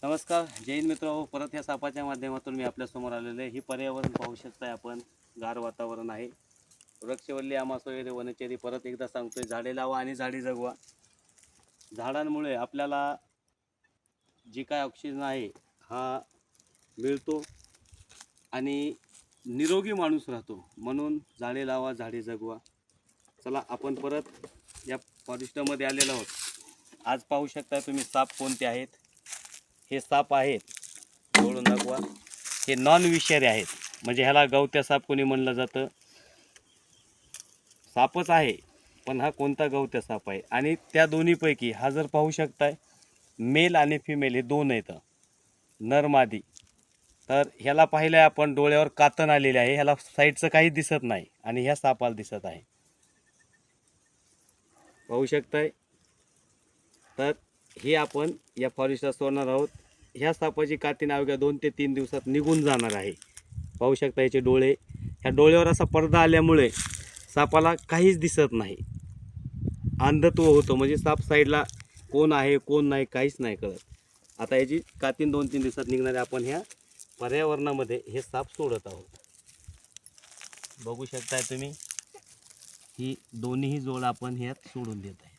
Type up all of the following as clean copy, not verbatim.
नमस्कार जय हिंद मित्रांनो, परत या सापाच्या माध्यमातून मी आपल्यासमोर आलेलो आहे। ही पर्यावरण पाहू शकताय आपण, गार वातावरण आहे। वृक्षवल्ली आम्हास वगैरे वनचरी परत एकदा सांगतोय, झाडे लावा आणि झाडी जगवा। झाडांमुळे आपल्याला जी काय ऑक्सिजन आहे हा मिळतो आणि निरोगी माणूस राहतो, म्हणून झाडे लावा झाडे जगवा। चला आपण परत या फॉरेस्टमध्ये आलेलो आहोत। आज पाहू शकता तुम्ही साप कोणते आहेत। हे साप आहेत, जोडून दाखवा। हे नॉन विषारी आहेत, म्हणजे ह्याला गवत्या साप कोणी म्हणलं जातं। सापच आहे पण हा कोणता गवत्या साप आहे। आणि त्या दोन्हीपैकी हा जर पाहू शकताय, मेल आणि फिमेल हे दोन आहेत, नर मादी। तर ह्याला पाहिलं आपण, डोळ्यावर कातण आलेले आहे, ह्याला साईडचं काही दिसत नाही आणि ह्या सापाला दिसत आहे, पाहू शकताय। तर हे आपण या फॉरेस्टला सोडणार आहोत। ह्या सापाची कातीन अवघ्या 2 ते 3 दिवसात निघून जाणार आहे। पाहू शकता याचे डोळे, ह्या डोळ्यावर असा पडदा आल्यामुळे सापाला काहीच दिसत नाही, अंधत्व होतं, म्हणजे साप साईडला कोण आहे कोण नाही काहीच नाही कळत। आता याची कातीन 2-3 दिवसात निघणार आहे। आपण ह्या पर्यावरणामध्ये हे साप सोडत आहोत, बघू शकताय तुम्ही। ही दोन्ही जोड आपण ह्यात सोडून देत आहे।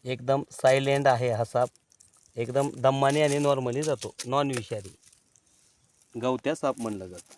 एकदम सायलेंट आहे हा साप, एकदम दमाने आणि नॉर्मली जातो, नॉन विषारी गवत्या साप म्हणलं जातं।